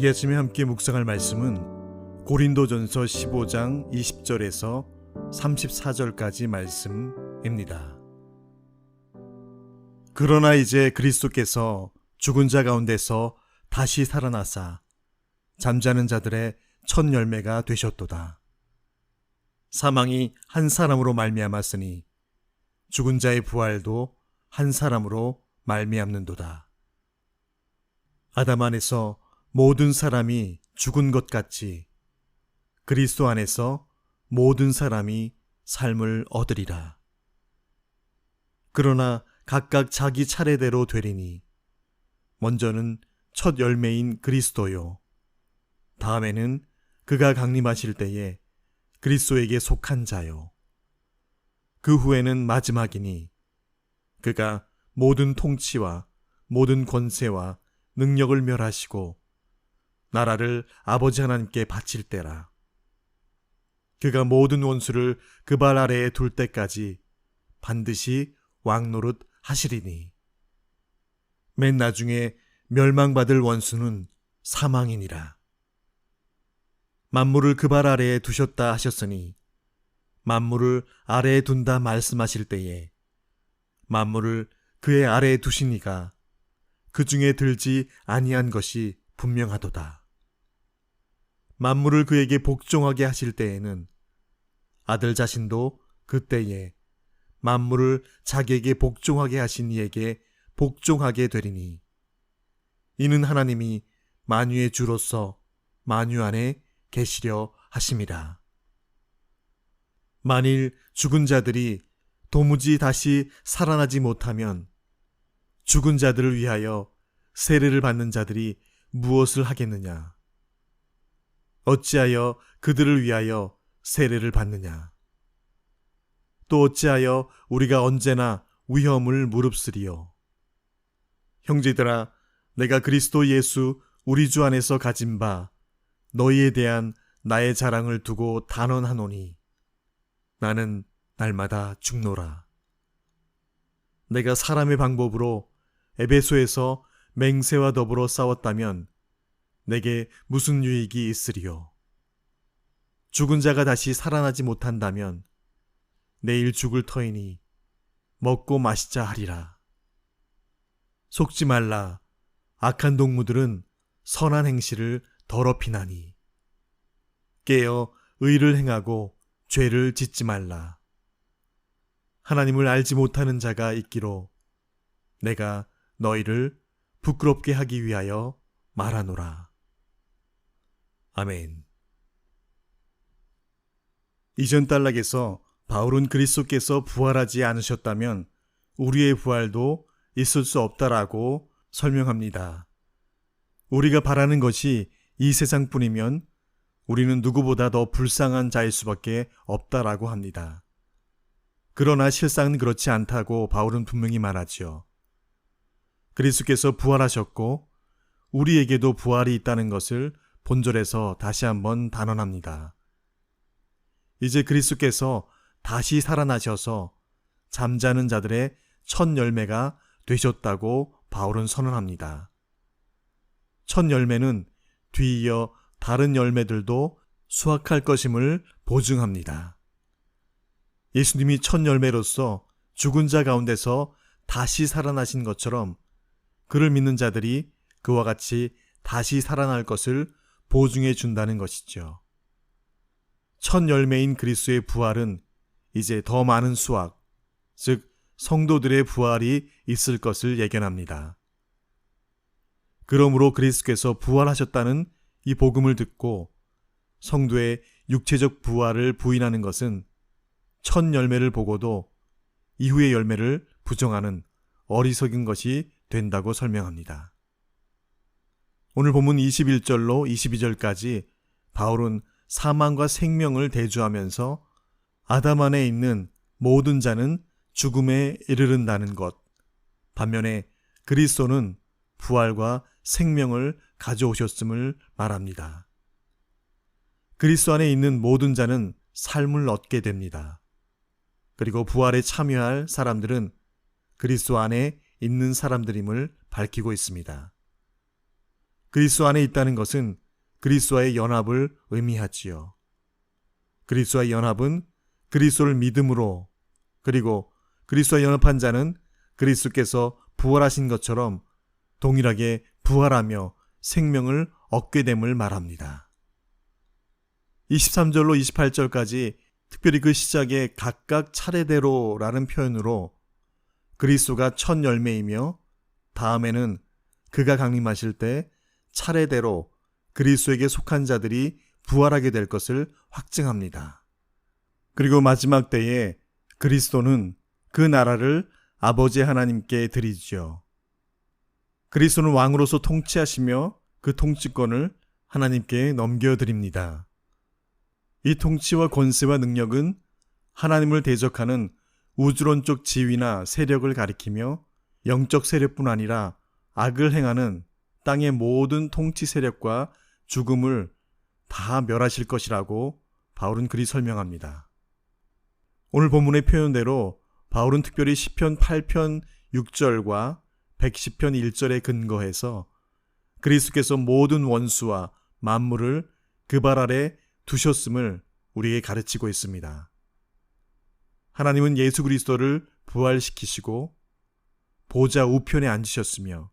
이 아침에 함께 묵상할 말씀은 고린도전서 15장 20절에서 34절까지 말씀입니다. 그러나 이제 그리스도께서 죽은 자 가운데서 다시 살아나사 잠자는 자들의 첫 열매가 되셨도다. 사망이 한 사람으로 말미암았으니 죽은 자의 부활도 한 사람으로 말미암는도다. 아담 안에서 모든 사람이 죽은 것 같이 그리스도 안에서 모든 사람이 삶을 얻으리라. 그러나 각각 자기 차례대로 되리니 먼저는 첫 열매인 그리스도요, 다음에는 그가 강림하실 때에 그리스도에게 속한 자요, 그 후에는 마지막이니 그가 모든 통치와 모든 권세와 능력을 멸하시고 나라를 아버지 하나님께 바칠 때라. 그가 모든 원수를 그 발 아래에 둘 때까지 반드시 왕노릇 하시리니 맨 나중에 멸망받을 원수는 사망이니라. 만물을 그 발 아래에 두셨다 하셨으니 만물을 아래에 둔다 말씀하실 때에 만물을 그의 아래에 두시니가 그 중에 들지 아니한 것이 분명하도다. 만물을 그에게 복종하게 하실 때에는 아들 자신도 그때에 만물을 자기에게 복종하게 하신 이에게 복종하게 되리니 이는 하나님이 만유의 주로서 만유 안에 계시려 하심이라. 만일 죽은 자들이 도무지 다시 살아나지 못하면 죽은 자들을 위하여 세례를 받는 자들이 무엇을 하겠느냐? 어찌하여 그들을 위하여 세례를 받느냐? 또 어찌하여 우리가 언제나 위험을 무릅쓰리요? 형제들아, 내가 그리스도 예수 우리 주 안에서 가진 바 너희에 대한 나의 자랑을 두고 단언하노니 나는 날마다 죽노라. 내가 사람의 방법으로 에베소에서 맹세와 더불어 싸웠다면 내게 무슨 유익이 있으리요? 죽은 자가 다시 살아나지 못한다면 내일 죽을 터이니 먹고 마시자 하리라. 속지 말라. 악한 동무들은 선한 행실을 더럽히나니 깨어 의를 행하고 죄를 짓지 말라. 하나님을 알지 못하는 자가 있기로 내가 너희를 부끄럽게 하기 위하여 말하노라. 아멘. 이전 단락에서 바울은 그리스도께서 부활하지 않으셨다면 우리의 부활도 있을 수 없다라고 설명합니다. 우리가 바라는 것이 이 세상뿐이면 우리는 누구보다 더 불쌍한 자일 수밖에 없다라고 합니다. 그러나 실상은 그렇지 않다고 바울은 분명히 말하지요. 그리스도께서 부활하셨고 우리에게도 부활이 있다는 것을 본절에서 다시 한번 단언합니다. 이제 그리스도께서 다시 살아나셔서 잠자는 자들의 첫 열매가 되셨다고 바울은 선언합니다. 첫 열매는 뒤이어 다른 열매들도 수확할 것임을 보증합니다. 예수님이 첫 열매로서 죽은 자 가운데서 다시 살아나신 것처럼 그를 믿는 자들이 그와 같이 다시 살아날 것을 보증해 준다는 것이죠. 첫 열매인 그리스도의 부활은 이제 더 많은 수확, 즉 성도들의 부활이 있을 것을 예견합니다. 그러므로 그리스도께서 부활하셨다는 이 복음을 듣고 성도의 육체적 부활을 부인하는 것은 첫 열매를 보고도 이후의 열매를 부정하는 어리석은 것이 된다고 설명합니다. 오늘 본문 21절로 22절까지 바울은 사망과 생명을 대조하면서 아담 안에 있는 모든 자는 죽음에 이르른다는 것, 반면에 그리스도는 부활과 생명을 가져오셨음을 말합니다. 그리스도 안에 있는 모든 자는 삶을 얻게 됩니다. 그리고 부활에 참여할 사람들은 그리스도 안에 있는 사람들임을 밝히고 있습니다. 그리스도 안에 있다는 것은 그리스도와의 연합을 의미하지요. 그리스도와의 연합은 그리스도를 믿음으로, 그리고 그리스도와 연합한 자는 그리스도께서 부활하신 것처럼 동일하게 부활하며 생명을 얻게 됨을 말합니다. 23절로 28절까지 특별히 그 시작에 각각 차례대로라는 표현으로 그리스도가 첫 열매이며 다음에는 그가 강림하실 때 차례대로 그리스도에게 속한 자들이 부활하게 될 것을 확증합니다. 그리고 마지막 때에 그리스도는 그 나라를 아버지 하나님께 드리지요. 그리스도는 왕으로서 통치하시며 그 통치권을 하나님께 넘겨드립니다. 이 통치와 권세와 능력은 하나님을 대적하는 우주론적 지위나 세력을 가리키며 영적 세력뿐 아니라 악을 행하는 땅의 모든 통치 세력과 죽음을 다 멸하실 것이라고 바울은 그리 설명합니다. 오늘 본문의 표현대로 바울은 특별히 시편 8편 6절과 110편 1절에 근거해서 그리스도께서 모든 원수와 만물을 그 발 아래 두셨음을 우리에게 가르치고 있습니다. 하나님은 예수 그리스도를 부활시키시고 보좌 우편에 앉으셨으며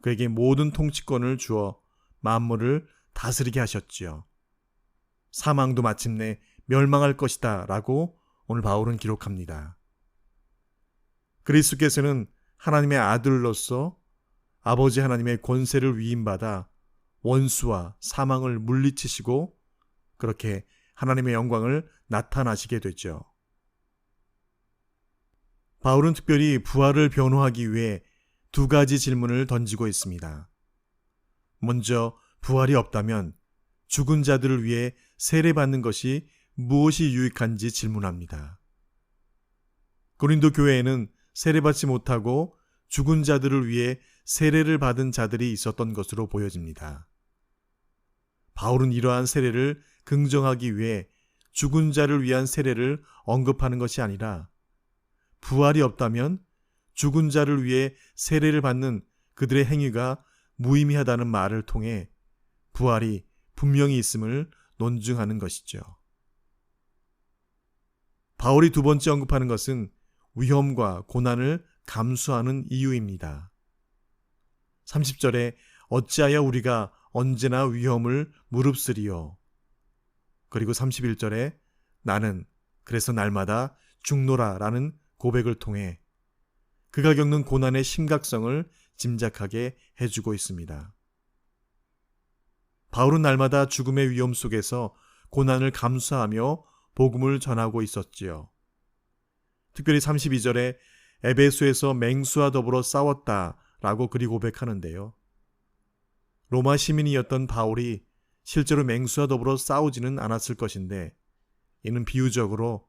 그에게 모든 통치권을 주어 만물을 다스리게 하셨지요. 사망도 마침내 멸망할 것이다 라고 오늘 바울은 기록합니다. 그리스도께서는 하나님의 아들로서 아버지 하나님의 권세를 위임받아 원수와 사망을 물리치시고 그렇게 하나님의 영광을 나타나시게 되죠. 바울은 특별히 부활을 변호하기 위해 두 가지 질문을 던지고 있습니다. 먼저 부활이 없다면 죽은 자들을 위해 세례받는 것이 무엇이 유익한지 질문합니다. 고린도 교회에는 세례받지 못하고 죽은 자들을 위해 세례를 받은 자들이 있었던 것으로 보여집니다. 바울은 이러한 세례를 긍정하기 위해 죽은 자를 위한 세례를 언급하는 것이 아니라 부활이 없다면 죽은 자를 위해 세례를 받는 그들의 행위가 무의미하다는 말을 통해 부활이 분명히 있음을 논증하는 것이죠. 바울이 두 번째 언급하는 것은 위험과 고난을 감수하는 이유입니다. 30절에 어찌하여 우리가 언제나 위험을 무릅쓰리요. 그리고 31절에 나는 그래서 날마다 죽노라 라는 고백을 통해 그가 겪는 고난의 심각성을 짐작하게 해주고 있습니다. 바울은 날마다 죽음의 위험 속에서 고난을 감수하며 복음을 전하고 있었지요. 특별히 32절에 에베소에서 맹수와 더불어 싸웠다 라고 그리 고백하는데요. 로마 시민이었던 바울이 실제로 맹수와 더불어 싸우지는 않았을 것인데 이는 비유적으로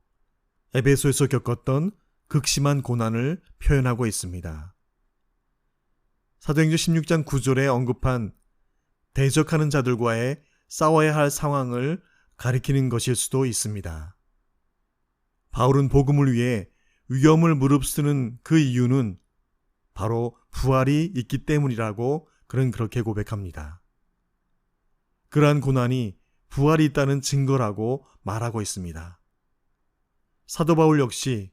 에베소에서 겪었던 극심한 고난을 표현하고 있습니다. 사도행전 16장 9절에 언급한 대적하는 자들과의 싸워야 할 상황을 가리키는 것일 수도 있습니다. 바울은 복음을 위해 위험을 무릅쓰는 그 이유는 바로 부활이 있기 때문이라고 그는 그렇게 고백합니다. 그러한 고난이 부활이 있다는 증거라고 말하고 있습니다. 사도 바울 역시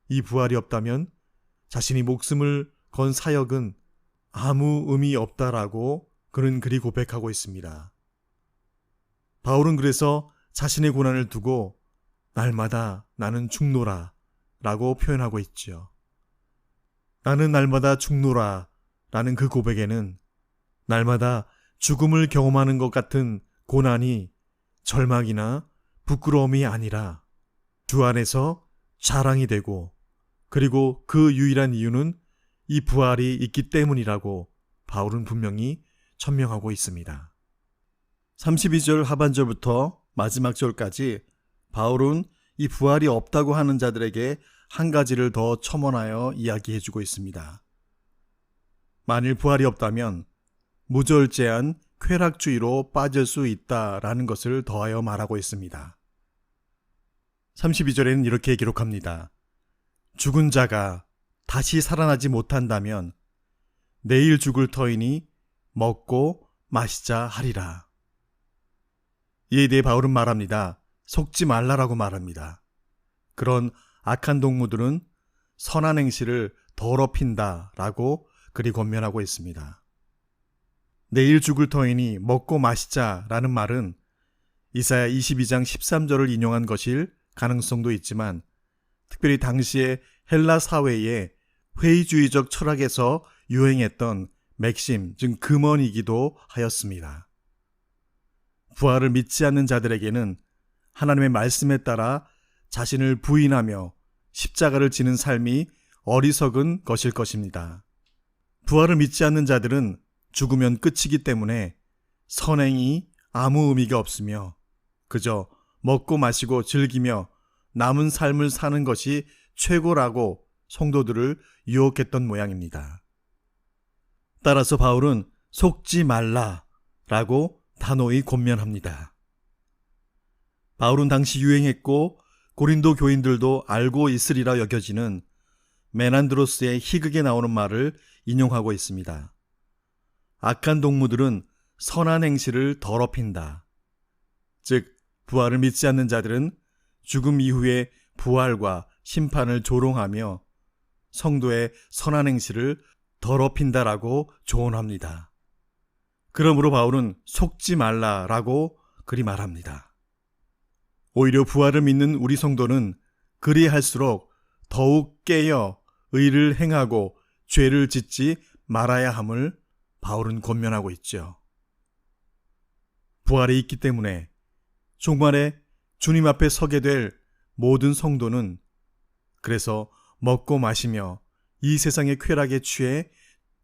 이 부활이 없다면 자신이 목숨을 건 사역은 아무 의미 없다라고 그는 그리 고백하고 있습니다. 바울은 그래서 자신의 고난을 두고 날마다 나는 죽노라 라고 표현하고 있지요. 나는 날마다 죽노라 라는 그 고백에는 날마다 죽음을 경험하는 것 같은 고난이 절망이나 부끄러움이 아니라 주 안에서 자랑이 되고 그리고 그 유일한 이유는 이 부활이 있기 때문이라고 바울은 분명히 천명하고 있습니다. 32절 하반절부터 마지막 절까지 바울은 이 부활이 없다고 하는 자들에게 한 가지를 더 첨언하여 이야기해주고 있습니다. 만일 부활이 없다면 무절제한 쾌락주의로 빠질 수 있다라는 것을 더하여 말하고 있습니다. 32절에는 이렇게 기록합니다. 죽은 자가 다시 살아나지 못한다면 내일 죽을 터이니 먹고 마시자 하리라. 이에 대해 바울은 말합니다. 속지 말라라고 말합니다. 그런 악한 동무들은 선한 행실을 더럽힌다라고 그리 권면하고 있습니다. 내일 죽을 터이니 먹고 마시자라는 말은 이사야 22장 13절을 인용한 것일 가능성도 있지만 특별히 당시의 헬라 사회의 회의주의적 철학에서 유행했던 맥심, 즉 금언이기도 하였습니다. 부활을 믿지 않는 자들에게는 하나님의 말씀에 따라 자신을 부인하며 십자가를 지는 삶이 어리석은 것일 것입니다. 부활을 믿지 않는 자들은 죽으면 끝이기 때문에 선행이 아무 의미가 없으며 그저 먹고 마시고 즐기며 남은 삶을 사는 것이 최고라고 성도들을 유혹했던 모양입니다. 따라서 바울은 속지 말라라고 단호히 권면합니다. 바울은 당시 유행했고 고린도 교인들도 알고 있으리라 여겨지는 메난드로스의 희극에 나오는 말을 인용하고 있습니다. 악한 동무들은 선한 행실을 더럽힌다. 즉 부활을 믿지 않는 자들은 죽음 이후의 부활과 심판을 조롱하며 성도의 선한 행실을 더럽힌다라고 조언합니다. 그러므로 바울은 속지 말라라고 그리 말합니다. 오히려 부활을 믿는 우리 성도는 그리할수록 더욱 깨어 의를 행하고 죄를 짓지 말아야 함을 바울은 권면하고 있죠. 부활이 있기 때문에 종말에 주님 앞에 서게 될 모든 성도는 그래서 먹고 마시며 이 세상의 쾌락에 취해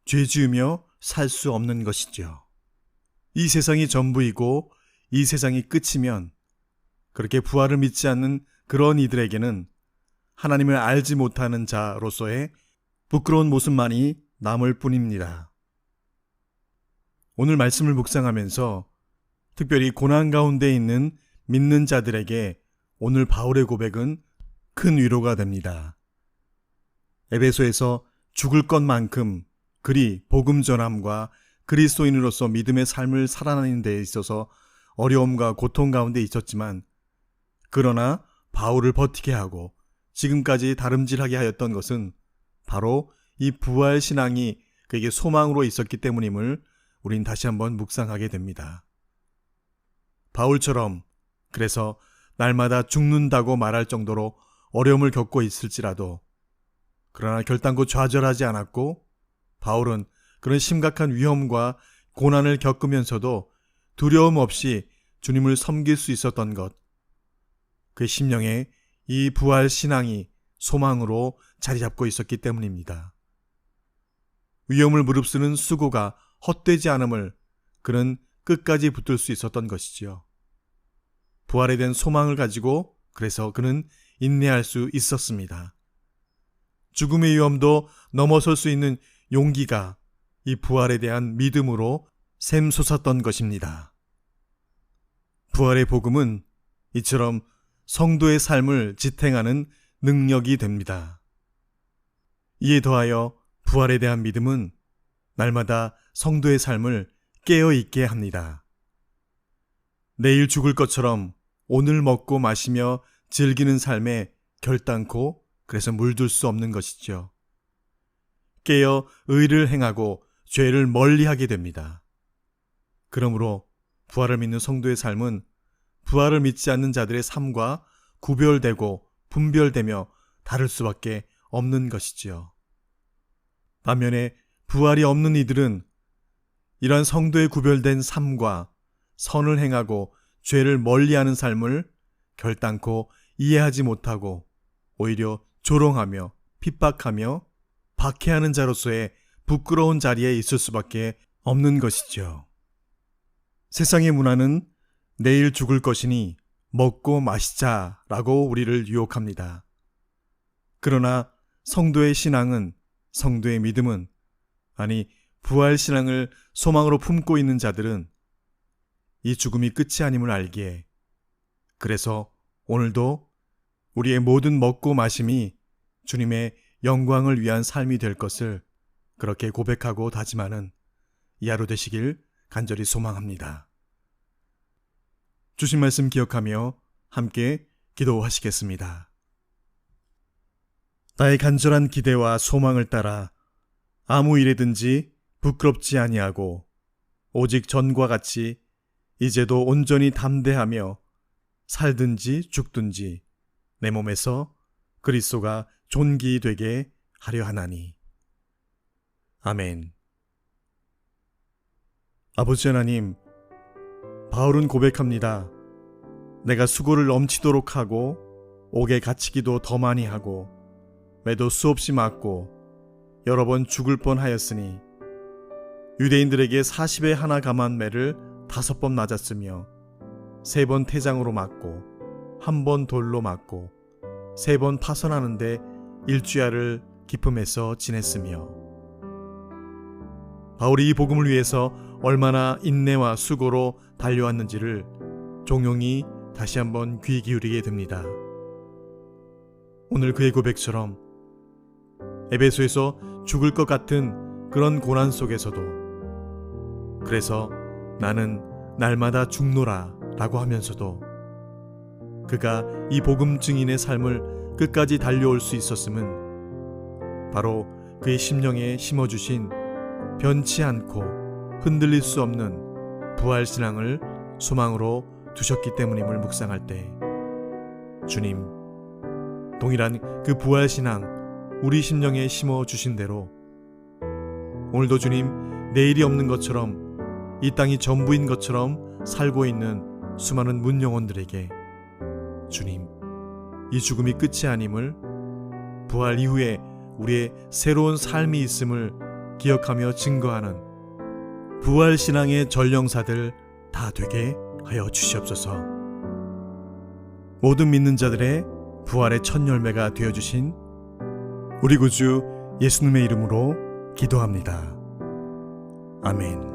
죄 지으며 살 수 없는 것이죠. 이 세상이 전부이고 이 세상이 끝이면 그렇게 부활을 믿지 않는 그런 이들에게는 하나님을 알지 못하는 자로서의 부끄러운 모습만이 남을 뿐입니다. 오늘 말씀을 묵상하면서 특별히 고난 가운데 있는 믿는 자들에게 오늘 바울의 고백은 큰 위로가 됩니다. 에베소에서 죽을 것만큼 그리 복음 전함과 그리스도인으로서 믿음의 삶을 살아내는 데 있어서 어려움과 고통 가운데 있었지만 그러나 바울을 버티게 하고 지금까지 다름질하게 하였던 것은 바로 이 부활 신앙이 그에게 소망으로 있었기 때문임을 우린 다시 한번 묵상하게 됩니다. 바울처럼 그래서 날마다 죽는다고 말할 정도로 어려움을 겪고 있을지라도 그러나 결단코 좌절하지 않았고 바울은 그런 심각한 위험과 고난을 겪으면서도 두려움 없이 주님을 섬길 수 있었던 것, 그의 심령에 이 부활 신앙이 소망으로 자리 잡고 있었기 때문입니다. 위험을 무릅쓰는 수고가 헛되지 않음을 그는 끝까지 붙들 수 있었던 것이지요. 부활에 대한 소망을 가지고 그래서 그는 인내할 수 있었습니다. 죽음의 위험도 넘어설 수 있는 용기가 이 부활에 대한 믿음으로 샘솟았던 것입니다. 부활의 복음은 이처럼 성도의 삶을 지탱하는 능력이 됩니다. 이에 더하여 부활에 대한 믿음은 날마다 성도의 삶을 깨어있게 합니다. 내일 죽을 것처럼 오늘 먹고 마시며 즐기는 삶에 결단코 그래서 물들 수 없는 것이죠. 깨어 의를 행하고 죄를 멀리하게 됩니다. 그러므로 부활을 믿는 성도의 삶은 부활을 믿지 않는 자들의 삶과 구별되고 분별되며 다를 수밖에 없는 것이지요. 반면에 부활이 없는 이들은 이러한 성도의 구별된 삶과 선을 행하고 죄를 멀리하는 삶을 결단코 이해하지 못하고 오히려 조롱하며 핍박하며 박해하는 자로서의 부끄러운 자리에 있을 수밖에 없는 것이죠. 세상의 문화는 내일 죽을 것이니 먹고 마시자라고 우리를 유혹합니다. 그러나 성도의 신앙은, 성도의 믿음은, 아니 부활 신앙을 소망으로 품고 있는 자들은 이 죽음이 끝이 아님을 알기에 그래서 오늘도 우리의 모든 먹고 마심이 주님의 영광을 위한 삶이 될 것을 그렇게 고백하고 다짐하는 이 하루 되시길 간절히 소망합니다. 주신 말씀 기억하며 함께 기도하시겠습니다. 나의 간절한 기대와 소망을 따라 아무 일에든지 부끄럽지 아니하고 오직 전과 같이 이제도 온전히 담대하며 살든지 죽든지 내 몸에서 그리스도가 존귀되게 하려 하나니. 아멘. 아버지 하나님, 바울은 고백합니다. 내가 수고를 넘치도록 하고 옥에 갇히기도 더 많이 하고 매도 수없이 맞고 여러 번 죽을 뻔하였으니 유대인들에게 40에 하나 감한 매를 5번 맞았으며 3번 태장으로 맞고 1번 돌로 맞고 3번 파선하는데 일주야를 기품에서 지냈으며. 바울이 이 복음을 위해서 얼마나 인내와 수고로 달려왔는지를 종용이 다시 한번 귀 기울이게 됩니다. 오늘 그의 고백처럼 에베소에서 죽을 것 같은 그런 고난 속에서도 그래서 나는 날마다 죽노라 라고 하면서도 그가 이 복음 증인의 삶을 끝까지 달려올 수 있었음은 바로 그의 심령에 심어주신 변치 않고 흔들릴 수 없는 부활신앙을 소망으로 두셨기 때문임을 묵상할 때 주님, 동일한 그 부활신앙 우리 심령에 심어주신 대로 오늘도 주님, 내일이 없는 것처럼 이 땅이 전부인 것처럼 살고 있는 수많은 문영혼들에게 주님, 이 죽음이 끝이 아님을, 부활 이후에 우리의 새로운 삶이 있음을 기억하며 증거하는 부활신앙의 전령사들 다 되게 하여 주시옵소서. 모든 믿는 자들의 부활의 첫 열매가 되어주신 우리 구주 예수님의 이름으로 기도합니다. 아멘.